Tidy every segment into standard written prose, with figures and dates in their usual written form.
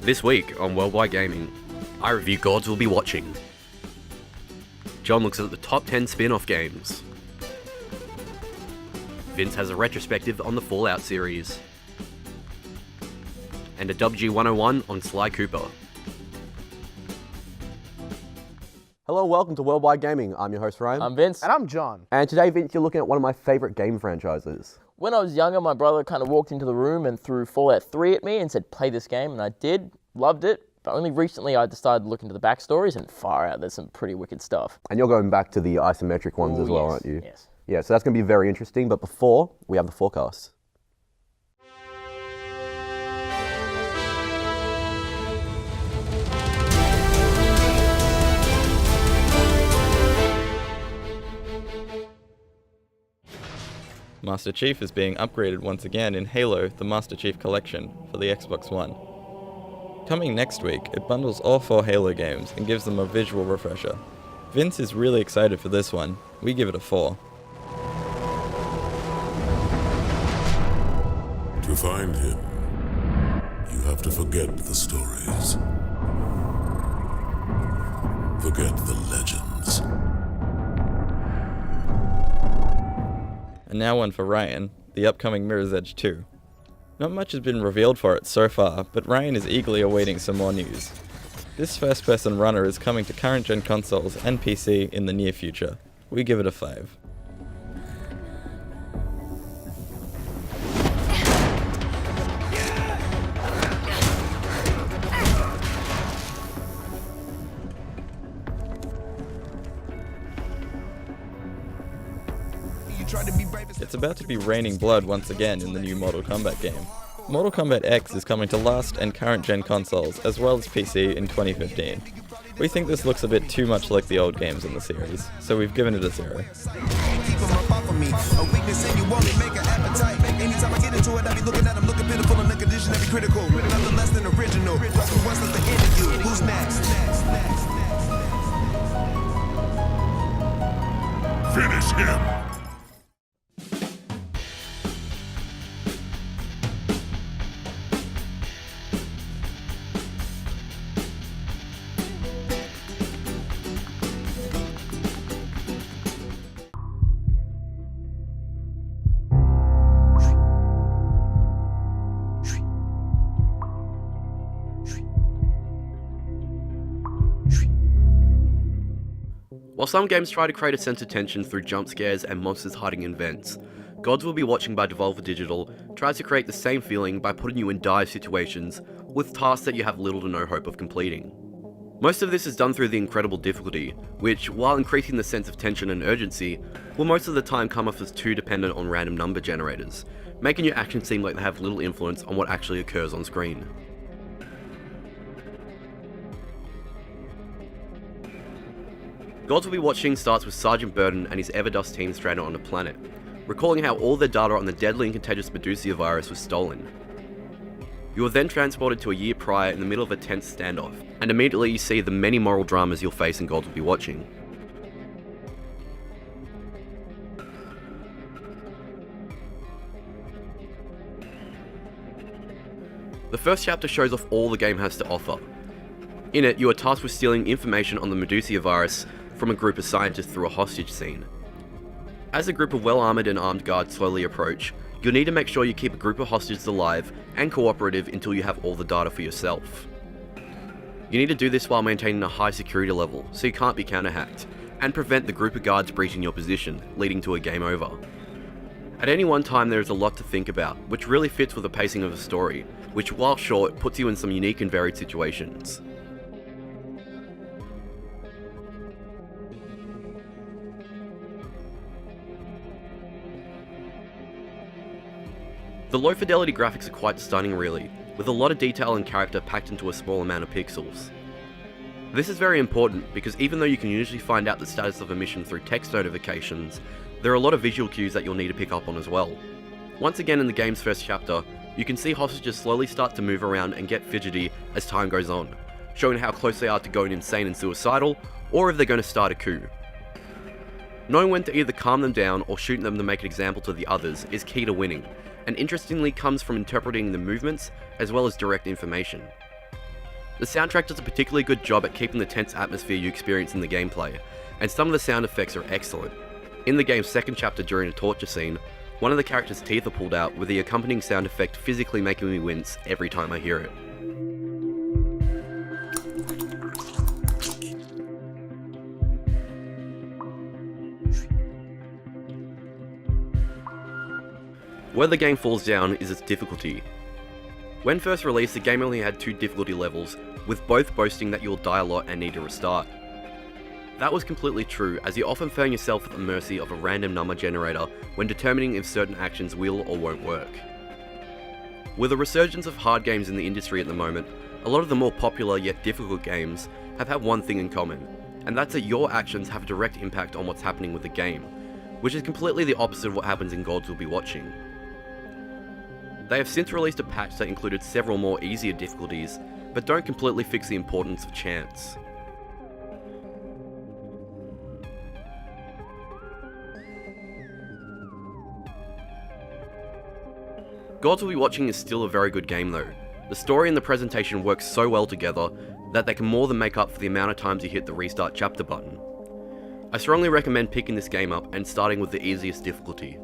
This week on Worldwide Gaming, I review Gods Will Be Watching. John looks at the top 10 spin-off games. Vince has a retrospective on the Fallout series. And a WG 101 on Sly Cooper. Hello and welcome to Worldwide Gaming. I'm your host Ryan. I'm Vince. And I'm John. And today, Vince, you're looking at one of my favourite game franchises. When I was younger, my brother kind of walked into the room and threw Fallout 3 at me and said, play this game, and I did, loved it. But only recently I decided to look into the backstories, and far out, there's some pretty wicked stuff. And you're going back to the isometric ones as well, yes, aren't you? Yes. Yeah, so that's going to be very interesting, but before, we have the forecast. Master Chief is being upgraded once again in Halo, the Master Chief Collection, for the Xbox One. Coming next week, it bundles all 4 Halo games and gives them a visual refresher. Vince is really excited for this one. We give it a 4. To find him, you have to forget the stories. Forget the legends. And now one for Ryan, the upcoming Mirror's Edge 2. Not much has been revealed for it so far, but Ryan is eagerly awaiting some more news. This first-person runner is coming to current-gen consoles and PC in the near future. We give it a 5. It's about to be raining blood once again in the new Mortal Kombat game. Mortal Kombat X is coming to last and current-gen consoles, as well as PC in 2015. We think this looks a bit too much like the old games in the series, so we've given it a 0. Finish him! While some games try to create a sense of tension through jump scares and monsters hiding in vents, Gods Will Be Watching by Devolver Digital tries to create the same feeling by putting you in dire situations with tasks that you have little to no hope of completing. Most of this is done through the incredible difficulty, which, while increasing the sense of tension and urgency, will most of the time come off as too dependent on random number generators, making your actions seem like they have little influence on what actually occurs on screen. Gods Will Be Watching starts with Sergeant Burden and his Everdust team stranded on a planet, recalling how all their data on the deadly and contagious Medusa virus was stolen. You are then transported to a year prior in the middle of a tense standoff, and immediately you see the many moral dramas you'll face in Gods Will Be Watching. The first chapter shows off all the game has to offer. In it, you are tasked with stealing information on the Medusa virus from a group of scientists through a hostage scene. As a group of well-armoured and armed guards slowly approach, you'll need to make sure you keep a group of hostages alive and cooperative until you have all the data for yourself. You need to do this while maintaining a high security level, so you can't be counter-hacked, and prevent the group of guards breaching your position, leading to a game over. At any one time there is a lot to think about, which really fits with the pacing of the story, which while short, puts you in some unique and varied situations. The low fidelity graphics are quite stunning really, with a lot of detail and character packed into a small amount of pixels. This is very important because even though you can usually find out the status of a mission through text notifications, there are a lot of visual cues that you'll need to pick up on as well. Once again in the game's first chapter, you can see hostages slowly start to move around and get fidgety as time goes on, showing how close they are to going insane and suicidal, or if they're going to start a coup. Knowing when to either calm them down or shoot them to make an example to the others is key to winning, and interestingly comes from interpreting the movements as well as direct information. The soundtrack does a particularly good job at keeping the tense atmosphere you experience in the gameplay, and some of the sound effects are excellent. In the game's second chapter during a torture scene, one of the character's teeth are pulled out, with the accompanying sound effect physically making me wince every time I hear it. Where the game falls down is its difficulty. When first released, the game only had 2 difficulty levels, with both boasting that you'll die a lot and need to restart. That was completely true, as you often found yourself at the mercy of a random number generator when determining if certain actions will or won't work. With a resurgence of hard games in the industry at the moment, a lot of the more popular yet difficult games have had one thing in common, and that's that your actions have a direct impact on what's happening with the game, which is completely the opposite of what happens in Gods Will Be Watching. They have since released a patch that included several more easier difficulties, but don't completely fix the importance of chance. Gods Will Be Watching is still a very good game though. The story and the presentation work so well together that they can more than make up for the amount of times you hit the restart chapter button. I strongly recommend picking this game up and starting with the easiest difficulty.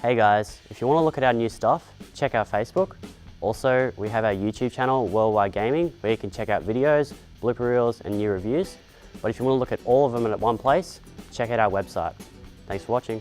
Hey guys, if you want to look at our new stuff, check out Facebook. Also, we have our YouTube channel, Worldwide Gaming, where you can check out videos, blooper reels, and new reviews. But if you want to look at all of them at one place, check out our website. Thanks for watching.